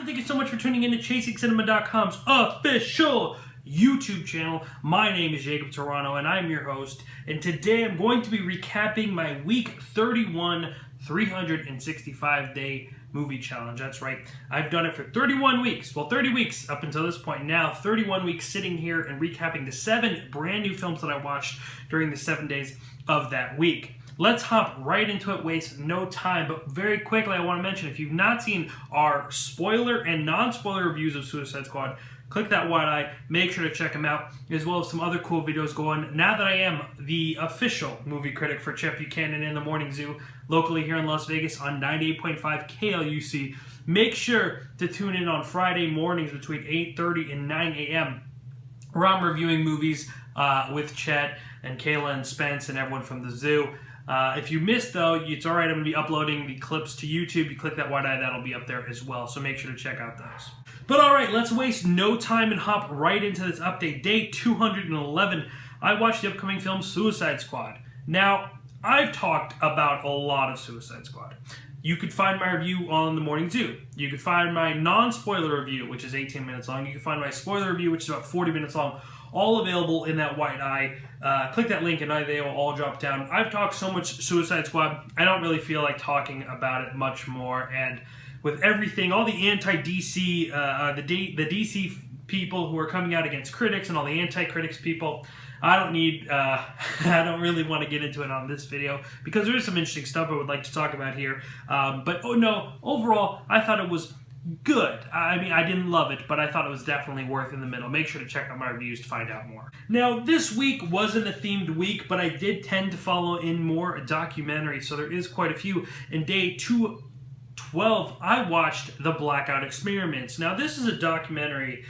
everyone, thank you so much for tuning in to ChasingCinema.com's official YouTube channel. My name is Jacob Tiranno, and I'm your host. And today I'm going to be recapping my Week 31 365-day movie challenge. That's right. I've done it for 31 weeks. Well, 30 weeks up until this point. Now, 31 weeks sitting here and recapping the 7 brand new films that I watched during the 7 days of that week. Let's hop right into it, waste no time, but very quickly I want to mention, if you've not seen our spoiler and non-spoiler reviews of Suicide Squad, click that wide eye, make sure to check them out, as well as some other cool videos going. Now that I am the official movie critic for Chet Buchanan in the Morning Zoo, locally here in Las Vegas on 98.5 KLUC, make sure to tune in on Friday mornings between 8:30 and 9 a.m. where I'm reviewing movies with Chet and Kayla and Spence and everyone from the zoo. If you missed, though, it's alright. I'm going to be uploading the clips to YouTube. You click that wide eye, that'll be up there as well. So make sure to check out those. But alright, let's waste no time and hop right into this update. Day 211, I watched the upcoming film Suicide Squad. Now, I've talked about a lot of Suicide Squad. You could find my review on The Morning Zoo. You could find my non-spoiler review, which is 18 minutes long. You can find my spoiler review, which is about 40 minutes long. All available in that white eye. Click that link and they will all drop down. I've talked so much Suicide Squad, I don't really feel like talking about it much more. And with everything, all the anti-DC, the DC people who are coming out against critics and all the anti-critics people, I don't really want to get into it on this video because there is some interesting stuff I would like to talk about here. But overall, I thought it was good. I mean, I didn't love it, but I thought it was definitely worth in the middle. Make sure to check out my reviews to find out more. Now, this week wasn't a themed week, but I did tend to follow in more documentaries, so there is quite a few. In day 212, I watched The Blackout Experiments. Now, this is a documentary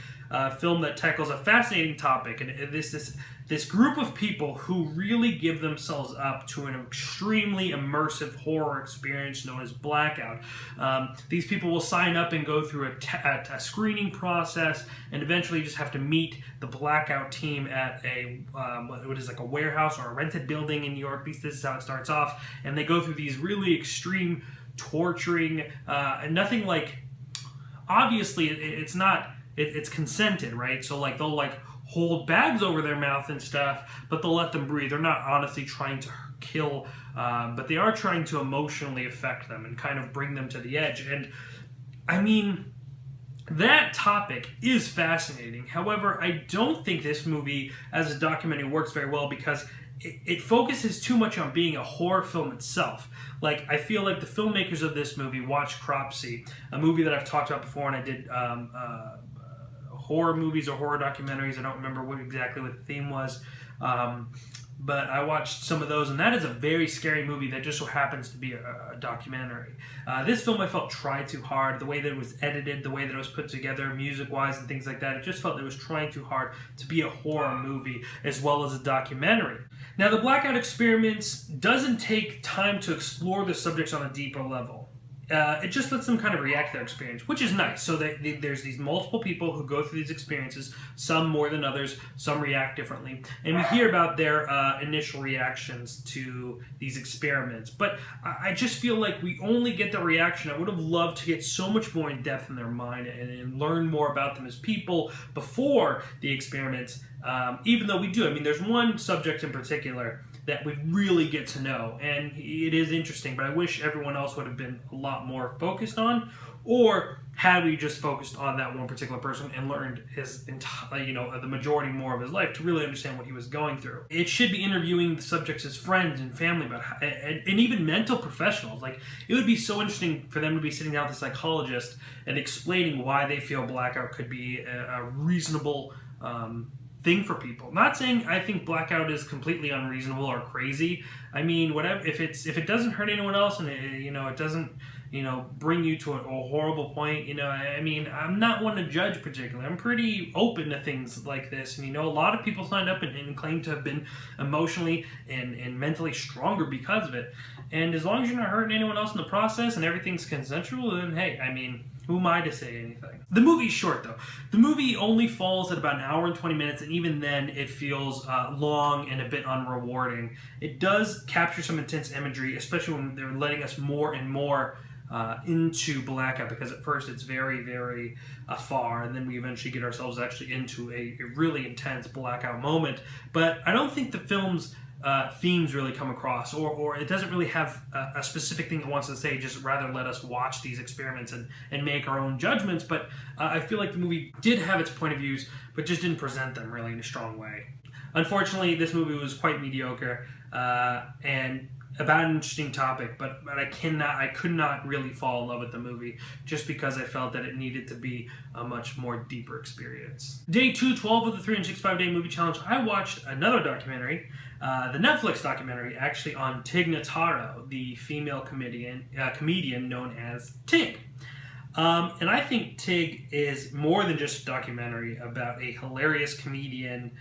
film that tackles a fascinating topic, and this group of people who really give themselves up to an extremely immersive horror experience known as Blackout. These people will sign up and go through a screening process and eventually just have to meet the Blackout team at what is like a warehouse or a rented building in New York. This is how it starts off. And they go through these really extreme, torturing, and nothing like, obviously it's consented, right? So like they'll hold bags over their mouth and stuff, but they'll let them breathe. They're not honestly trying to kill, but they are trying to emotionally affect them and kind of bring them to the edge. And I mean, that topic is fascinating. However, I don't think this movie as a documentary works very well because it focuses too much on being a horror film itself. Like, I feel like the filmmakers of this movie watched Cropsy, a movie that I've talked about before, and I did horror movies or horror documentaries. I don't remember exactly what the theme was, but I watched some of those, and that is a very scary movie that just so happens to be a documentary. This film I felt tried too hard. The way that it was edited, the way that it was put together, music-wise and things like that, it just felt it was trying too hard to be a horror movie as well as a documentary. Now, The Blackout Experiments doesn't take time to explore the subjects on a deeper level. It just lets them kind of react to their experience, which is nice. So there's these multiple people who go through these experiences, some more than others, some react differently. And we hear about their initial reactions to these experiments. But I just feel like we only get the reaction. I would have loved to get so much more in depth in their mind and learn more about them as people before the experiments, even though we do. I mean, there's one subject in particular that we really get to know, and it is interesting, but I wish everyone else would have been a lot more focused on, or had we just focused on that one particular person and learned his entire, the majority more of his life to really understand what he was going through. It should be interviewing the subjects as friends and family, and even mental professionals. Like, it would be so interesting for them to be sitting down with a psychologist and explaining why they feel Blackout could be a reasonable thing for people. Not saying I think Blackout is completely unreasonable or crazy. I mean, whatever. If it doesn't hurt anyone else and it doesn't bring you to a horrible point. I mean, I'm not one to judge particularly. I'm pretty open to things like this, and a lot of people signed up and claim to have been emotionally and mentally stronger because of it. And as long as you're not hurting anyone else in the process and everything's consensual, then hey, I mean, who am I to say anything? The movie's short, though. The movie only falls at about an hour and 20 minutes, and even then it feels long and a bit unrewarding. It does capture some intense imagery, especially when they're letting us more and more into Blackout, because at first it's very, very far, and then we eventually get ourselves actually into a really intense Blackout moment. But I don't think the film's themes really come across, or it doesn't really have a specific thing it wants to say, just rather let us watch these experiments and make our own judgments. But I feel like the movie did have its point of views, but just didn't present them really in a strong way. Unfortunately, this movie was quite mediocre, and about an interesting topic, but I could not really fall in love with the movie, just because I felt that it needed to be a much more deeper experience. Day 212 of the 365-day movie challenge, I watched another documentary, the Netflix documentary, actually, on Tig Notaro, the female comedian known as Tig. And I think Tig is more than just a documentary about a hilarious comedian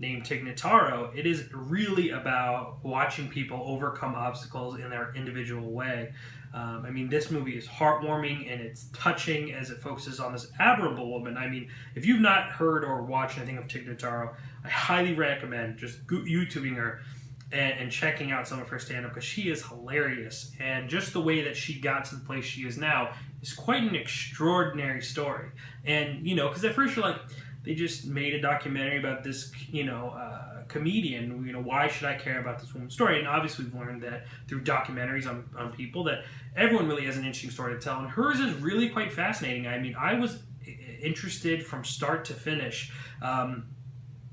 named Tig Notaro. It is really about watching people overcome obstacles in their individual way. I mean, this movie is heartwarming and it's touching as it focuses on this admirable woman. I mean, if you've not heard or watched anything of Tig Notaro, I highly recommend just YouTubing her and checking out some of her stand-up, because she is hilarious. And just the way that she got to the place she is now is quite an extraordinary story. And, you know, because at first you're like, they just made a documentary about this, comedian. You know, why should I care about this woman's story? And obviously we've learned that through documentaries on people, that everyone really has an interesting story to tell. And hers is really quite fascinating. I mean, I was interested from start to finish.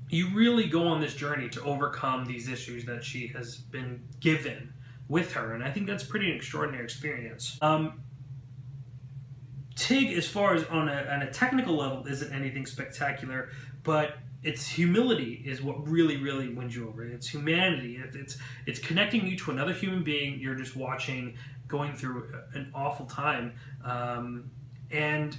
You really go on this journey to overcome these issues that she has been given with her. And I think that's pretty an extraordinary experience. Tig, as far as on a technical level, isn't anything spectacular, but its humility is what really, really wins you over. It's humanity. It's connecting you to another human being you're just watching going through an awful time. And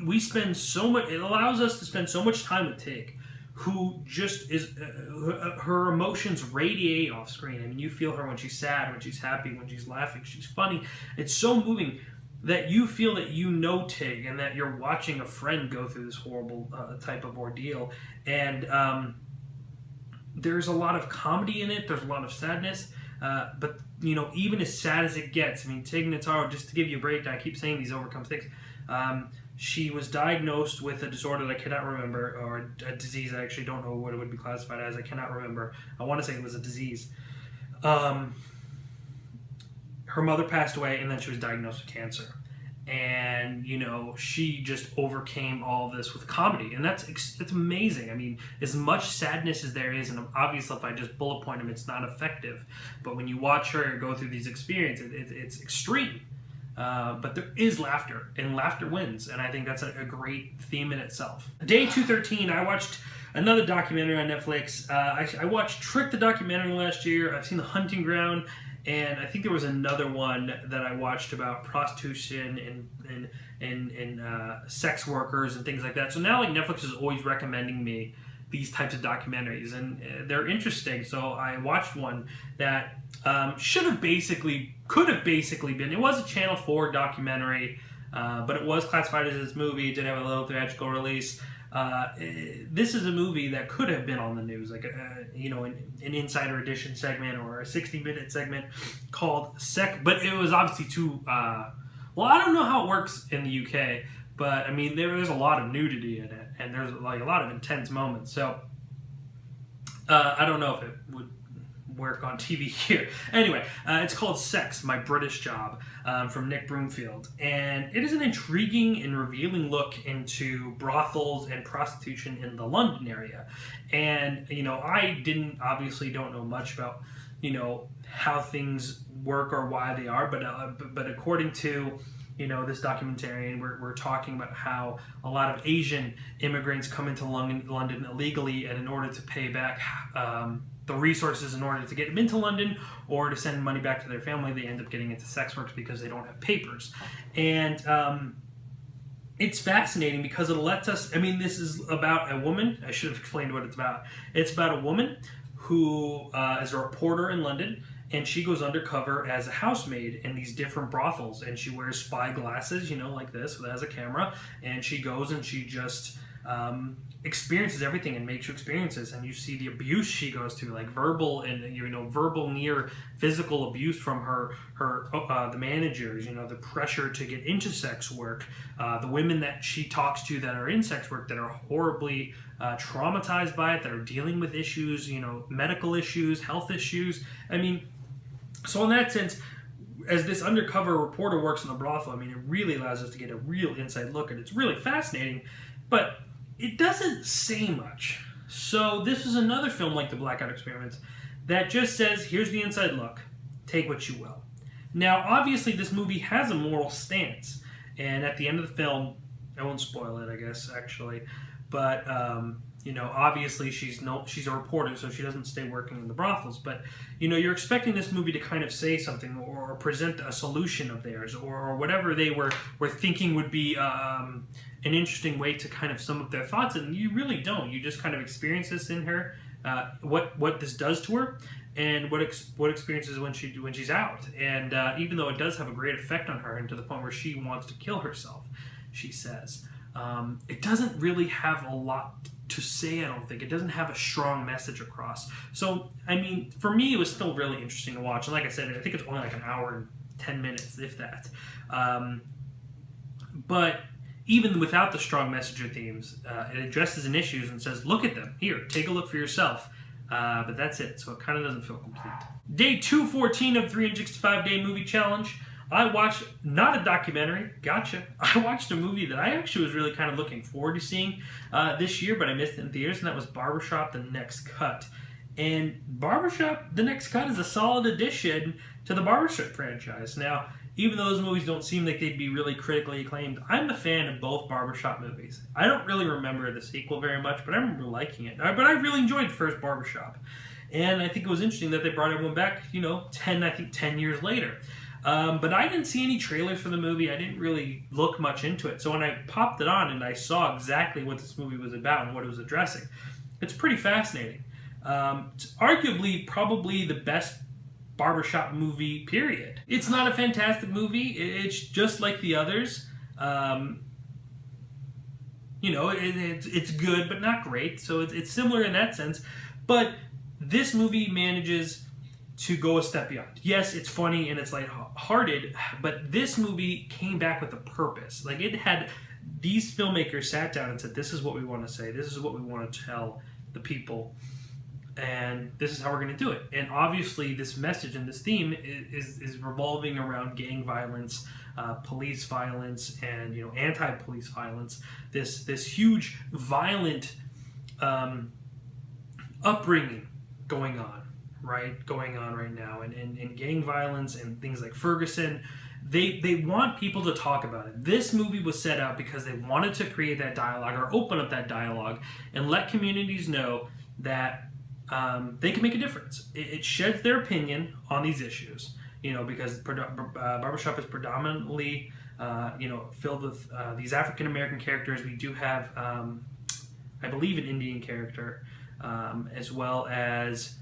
we spend so much, it allows us to spend so much time with Tig, who just is, her emotions radiate off screen. I mean, you feel her when she's sad, when she's happy, when she's laughing, she's funny. It's so moving that you feel that you know Tig and that you're watching a friend go through this horrible type of ordeal. And there's a lot of comedy in it. There's a lot of sadness. But, you know, even as sad as it gets, I mean, Tig Notaro, just to give you a breakdown, I keep saying these overcome things. She was diagnosed with a disorder that I cannot remember, or a disease I actually don't know what it would be classified as. I cannot remember. I want to say it was a disease. Her mother passed away, and then she was diagnosed with cancer. And, you know, she just overcame all of this with comedy. And it's amazing. I mean, as much sadness as there is, and obviously if I just bullet point them, it's not effective. But when you watch her go through these experiences, it's extreme. But there is laughter, and laughter wins. And I think that's a great theme in itself. Day 213, I watched another documentary on Netflix. I watched Trick, the documentary, last year. I've seen The Hunting Ground. And I think there was another one that I watched about prostitution and sex workers and things like that. So now, like, Netflix is always recommending me these types of documentaries, and they're interesting. So I watched one that could have basically been. It was a Channel 4 documentary, but it was classified as this movie. It did have a little theatrical release. This is a movie that could have been on the news, like an Insider Edition segment or a 60-minute segment called Sec. But it was obviously too. Well, I don't know how it works in the UK, but I mean there's a lot of nudity in it, and there's like a lot of intense moments. So I don't know if it would work on TV here. Anyway, it's called Sex, My British Job, from Nick Broomfield. And it is an intriguing and revealing look into brothels and prostitution in the London area. And, you know, I obviously don't know much about, you know, how things work or why they are, but according to, you know, this documentarian, we're talking about how a lot of Asian immigrants come into London illegally, and in order to pay back the resources in order to get them into London or to send money back to their family, they end up getting into sex work because they don't have papers. And it's fascinating because it lets us, I mean, this is about a woman. I should have explained what it's about. It's about a woman who is a reporter in London, and she goes undercover as a housemaid in these different brothels, and she wears spy glasses, you know, like this, that has a camera, and she goes and she just experiences everything and makes you experiences, and you see the abuse she goes through, like verbal and verbal near physical abuse from her the managers, the pressure to get into sex work, the women that she talks to that are in sex work that are horribly traumatized by it, that are dealing with issues, medical issues, health issues. I mean, so in that sense, as this undercover reporter works in the brothel, I mean, it really allows us to get a real inside look, and it's really fascinating, but it doesn't say much. So this is another film like the Blackout Experiments that just says, here's the inside look, take what you will. Now, obviously, this movie has a moral stance, and at the end of the film, I won't spoil it, I guess, actually, but obviously she's a reporter, so she doesn't stay working in the brothels. But you're expecting this movie to kind of say something or present a solution of theirs or whatever they were thinking would be an interesting way to kind of sum up their thoughts, and you really don't. You just kind of experience this in her, what this does to her, and what experiences when she's out. And even though it does have a great effect on her, and to the point where she wants to kill herself, she says. It doesn't really have a lot to say, I don't think. It doesn't have a strong message across. So, I mean, for me, it was still really interesting to watch. And like I said, I think it's only like an hour and 10 minutes, if that. But even without the strong message or themes, it addresses an issues and says, look at them. Here, take a look for yourself. But that's it. So it kind of doesn't feel complete. Day 214 of 365-Day Movie Challenge. I watched, not a documentary, gotcha. I watched a movie that I actually was really kind of looking forward to seeing this year, but I missed it in theaters, and that was Barbershop, The Next Cut. And Barbershop, The Next Cut is a solid addition to the Barbershop franchise. Now, even though those movies don't seem like they'd be really critically acclaimed, I'm a fan of both Barbershop movies. I don't really remember the sequel very much, but I remember liking it. But I really enjoyed the first Barbershop. And I think it was interesting that they brought everyone back, 10 years later. But I didn't see any trailers for the movie. I didn't really look much into it. So when I popped it on and I saw exactly what this movie was about and what it was addressing, it's pretty fascinating. It's arguably probably the best Barbershop movie, period. It's not a fantastic movie. It's just like the others. It's good, but not great. So it's similar in that sense. But this movie manages to go a step beyond. Yes, it's funny and it's lighthearted, but this movie came back with a purpose. Like, it had, these filmmakers sat down and said, this is what we want to say, this is what we want to tell the people, and this is how we're going to do it. And obviously this message and this theme is revolving around gang violence, police violence, and anti-police violence. This huge violent upbringing going on right now, and gang violence and things like Ferguson. They want people to talk about it. This movie was set out because they wanted to create that dialogue, or open up that dialogue, and let communities know that they can make a difference. It sheds their opinion on these issues, because Barbershop is predominantly filled with these African American characters. We do have, I believe, an Indian character, as well as,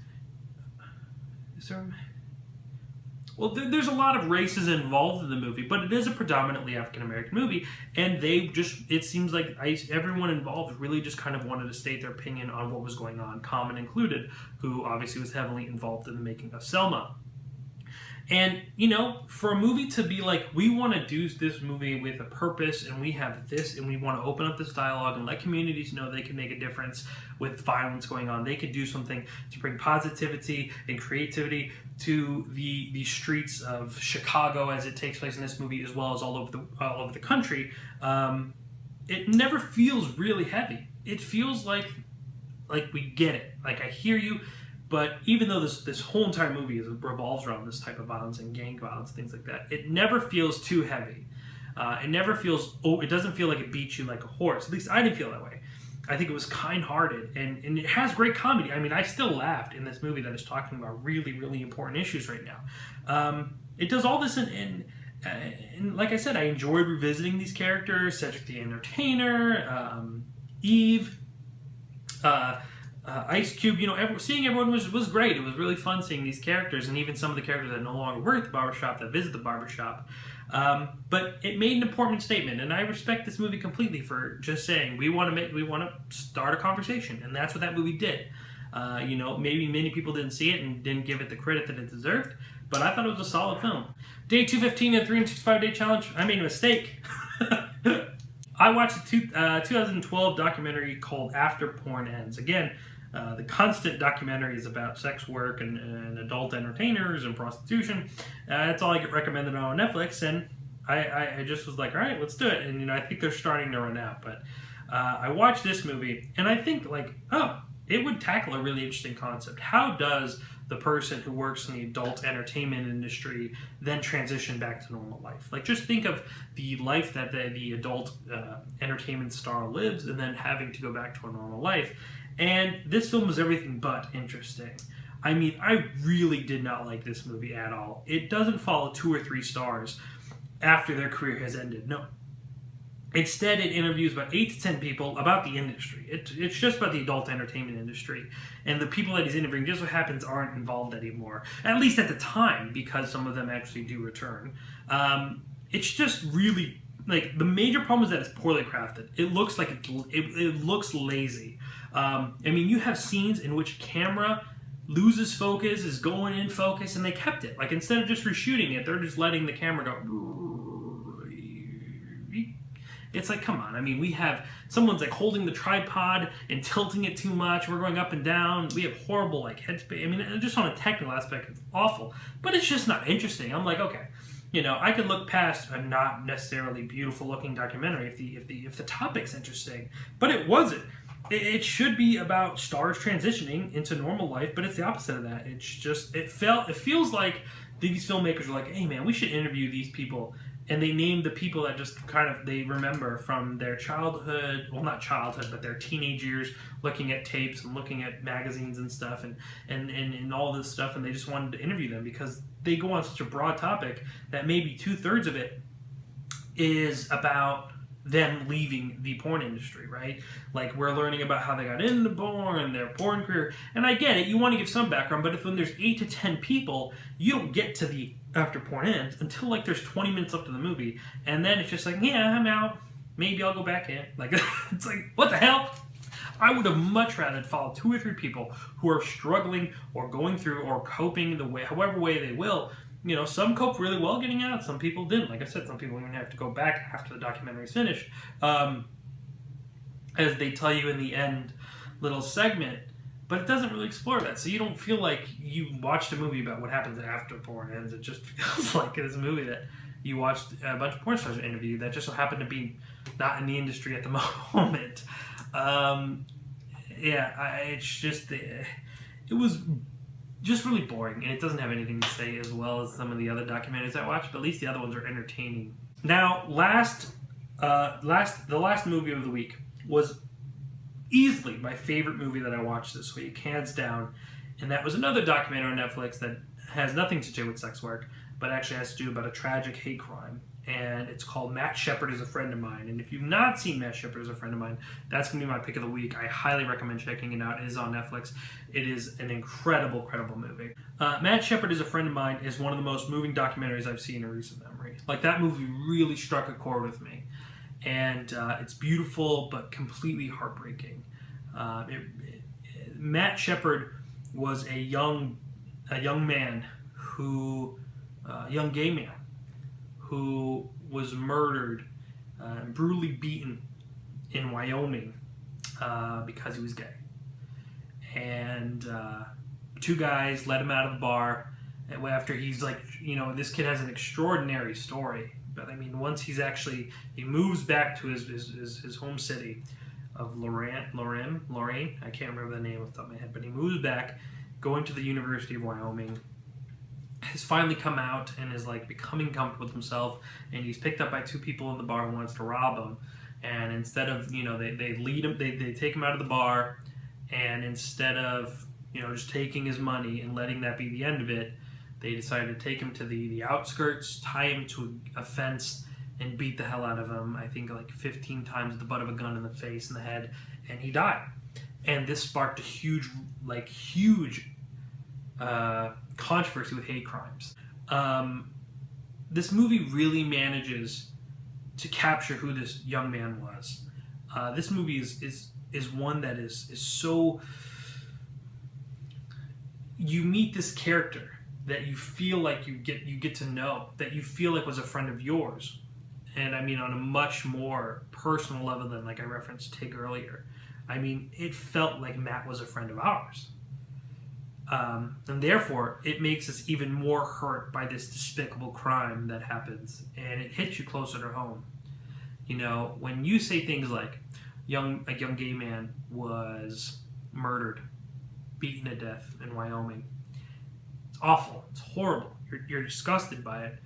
there's a lot of races involved in the movie, but it is a predominantly African American movie, and it seems like everyone involved really just kind of wanted to state their opinion on what was going on, Common included, who obviously was heavily involved in the making of Selma. And, for a movie to be like, we want to do this movie with a purpose, and we have this, and we want to open up this dialogue and let communities know they can make a difference with violence going on. They could do something to bring positivity and creativity to the streets of Chicago, as it takes place in this movie, as well as all over the country. It never feels really heavy. It feels like we get it. Like, I hear you. But even though this whole entire movie revolves around this type of violence and gang violence, things like that, it never feels too heavy. It never feels, it doesn't feel like it beats you like a horse. At least I didn't feel that way. I think it was kind-hearted, and it has great comedy. I mean, I still laughed in this movie that is talking about really, really important issues right now. It does all this, and like I said, I enjoyed revisiting these characters: Cedric the Entertainer, Eve, Ice Cube. Seeing everyone was great. It was really fun seeing these characters, and even some of the characters that no longer work at the barbershop, that visit the barbershop. But it made an important statement, and I respect this movie completely for just saying we want to start a conversation, and that's what that movie did. Maybe many people didn't see it and didn't give it the credit that it deserved, but I thought it was a solid film. Day 215 of the 365-day challenge. I made a mistake. I watched a 2012 documentary called After Porn Ends. Again, the constant documentary is about sex work and adult entertainers and prostitution. That's all I get recommended on Netflix, and I just was like, all right, let's do it. And I think they're starting to run out. But I watched this movie, and I think it would tackle a really interesting concept. How does the person who works in the adult entertainment industry then transition back to normal life? Like, just think of the life that the adult entertainment star lives, and then having to go back to a normal life. And this film was everything but interesting. I mean, I really did not like this movie at all. It doesn't follow 2 or 3 stars after their career has ended. No. Instead, it interviews about 8 to 10 people about the industry. It's just about the adult entertainment industry. And the people that he's interviewing, just so happens, aren't involved anymore. At least at the time, because some of them actually do return. It's just really, the major problem is that it's poorly crafted. It looks like it looks lazy. You have scenes in which camera loses focus, is going in focus, and they kept it. Like, instead of just reshooting it, they're just letting the camera go. It's like, come on. We have someone's holding the tripod and tilting it too much. We're going up and down. We have horrible headspace. Just on a technical aspect, it's awful. But it's just not interesting. I'm like, okay, I could look past a not necessarily beautiful looking documentary if the topic's interesting. But it wasn't. It should be about stars transitioning into normal life, but it's the opposite of that. It's just it feels like these filmmakers are like, hey man, we should interview these people. And they named the people that just they remember from their childhood, well, not childhood, but their teenage years, looking at tapes and looking at magazines and stuff and all this stuff, and they just wanted to interview them because they go on such a broad topic that maybe 2/3 of it is about them leaving the porn industry, right? Like, we're learning about how they got into porn, their porn career, and I get it, you want to give some background, but when there's 8 to 10 people, you don't get to the After Porn Ends until there's 20 minutes left of the movie, and then it's just yeah, I'm out, maybe I'll go back in. It's what the hell? I would have much rather followed 2 or 3 people who are struggling or going through or coping however way they will. Some cope really well getting out, some people didn't. Like I said, some people even have to go back after the documentary's finished. As they tell you in the end little segment, but it doesn't really explore that. So you don't feel like you watched a movie about what happens after porn ends. It just feels like it is a movie that you watched a bunch of porn stars interview that just so happened to be not in the industry at the moment. It's just, it was just really boring, and it doesn't have anything to say as well as some of the other documentaries I watched, but at least the other ones are entertaining. Now, the last movie of the week was easily my favorite movie that I watched this week, hands down, and that was another documentary on Netflix that has nothing to do with sex work, but actually has to do about a tragic hate crime, and it's called Matt Shepard is a Friend of Mine. And if you've not seen Matt Shepard is a Friend of Mine, that's going to be my pick of the week. I highly recommend checking it out. It is on Netflix. It is an incredible movie. Matt Shepard is a Friend of Mine is one of the most moving documentaries I've seen in recent memory. That movie really struck a chord with me. And it's beautiful, but completely heartbreaking. Matt Shepard was a young man who, young gay man, who was murdered and brutally beaten in Wyoming because he was gay. And 2 guys let him out of the bar after he's this kid has an extraordinary story. But once he moves back to his home city of Lorraine, I can't remember the name off the top of my head, but he moves back, going to the University of Wyoming, has finally come out and is becoming comfortable with himself, and he's picked up by 2 people in the bar who wants to rob him. And instead of they lead him, they take him out of the bar, and instead of just taking his money and letting that be the end of it, they decided to take him to the outskirts, tie him to a fence, and beat the hell out of him. I think 15 times with the butt of a gun in the face and the head, and he died. And this sparked a huge controversy with hate crimes. this movie really manages to capture who this young man was. This movie is one that is so... You meet this character that you feel like you get to know, that you feel like was a friend of yours. And I mean, on a much more personal level than, like I referenced Tig earlier. I mean, it felt like Matt was a friend of ours. And therefore, it makes us even more hurt by this despicable crime that happens. And it hits you closer to home. You know, when you say things like, a young gay man was murdered, beaten to death in Wyoming. It's awful. It's horrible. You're disgusted by it.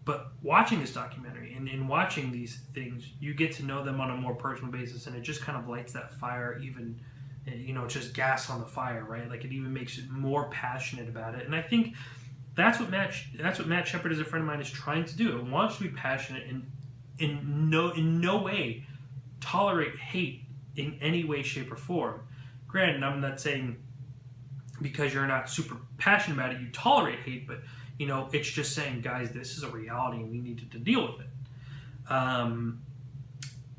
But watching this documentary and in watching these things, you get to know them on a more personal basis, and it just kind of lights that fire even, you know, it's just gas on the fire, right? Like, it even makes it more passionate about it. And I think that's what Matt Shepard, as a friend of mine, is trying to do. It wants to be passionate and in no way tolerate hate in any way, shape, or form. Granted, I'm not saying because you're not super passionate about it, you tolerate hate, but you know, it's just saying, guys, this is a reality and we need to deal with it.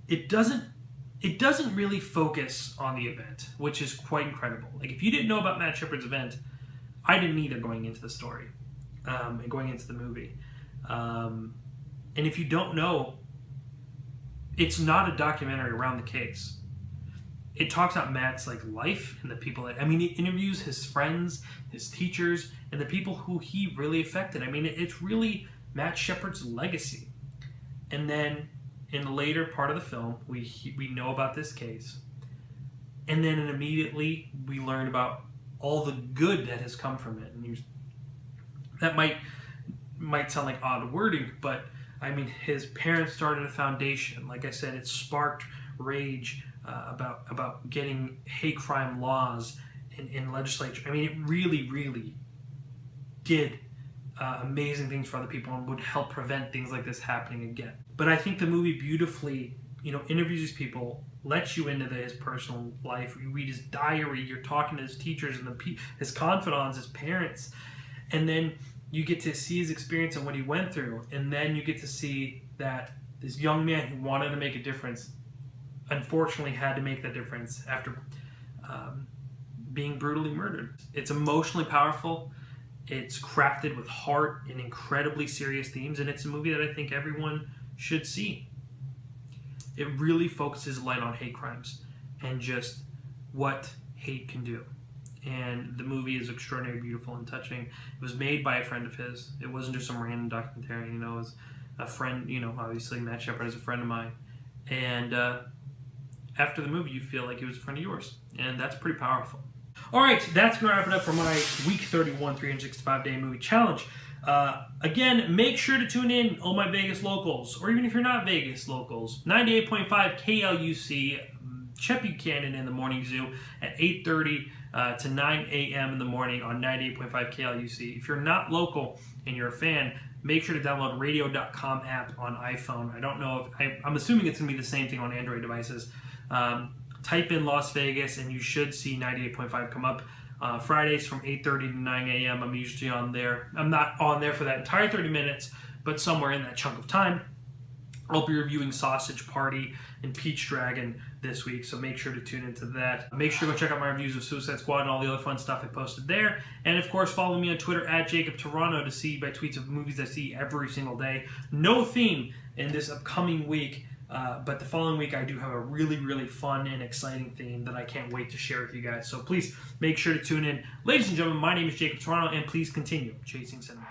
It doesn't really focus on the event, which is quite incredible. Like, if you didn't know about Matt Shepard's event, I didn't either going into the story and going into the movie. And if you don't know, it's not a documentary around the case. It talks about Matt's like life and the people that, I mean, it interviews his friends, his teachers, and the people who he really affected. I mean, it's really Matt Shepard's legacy. And then in the later part of the film, we know about this case. And then immediately we learn about all the good that has come from it. And that might sound like odd wording, but I mean, his parents started a foundation. Like I said, it sparked rage about getting hate crime laws in legislature. I mean, it really, really did amazing things for other people and would help prevent things like this happening again. But I think the movie beautifully, you know, interviews these people, lets you into his personal life. You read his diary, you're talking to his teachers and his confidants, his parents, and then you get to see his experience and what he went through, and then you get to see that this young man who wanted to make a difference unfortunately had to make that difference after being brutally murdered. It's emotionally powerful. It's crafted with heart and incredibly serious themes, and it's a movie that I think everyone should see. It really focuses light on hate crimes and just what hate can do. And the movie is extraordinarily beautiful and touching. It was made by a friend of his. It wasn't just some random documentary, you know. It was a friend, you know, obviously Matt Shepard is a friend of mine. And after the movie, you feel like he was a friend of yours. And that's pretty powerful. All right, that's going to wrap it up for my Week 31 365-Day Movie Challenge. Again, make sure to tune in, all my Vegas locals, or even if you're not Vegas locals, 98.5 KLUC, Chet Buchanan in the Morning Zoo at 8:30 to 9 a.m. in the morning on 98.5 KLUC. If you're not local and you're a fan, make sure to download radio.com app on iPhone. I don't know if, I'm assuming it's going to be the same thing on Android devices. Type in Las Vegas and you should see 98.5 come up. Fridays from 8:30 to 9 a.m. I'm usually on there. I'm not on there for that entire 30 minutes, but somewhere in that chunk of time. I'll be reviewing Sausage Party and Peach Dragon this week, so make sure to tune into that. Make sure to go check out my reviews of Suicide Squad and all the other fun stuff I posted there. And of course, follow me on Twitter at Jacob Tiranno to see my tweets of movies I see every single day. No theme in this upcoming week, but the following week I do have a really, really fun and exciting theme that I can't wait to share with you guys. So please make sure to tune in. Ladies and gentlemen, my name is Jacob Tiranno, and please continue chasing cinema.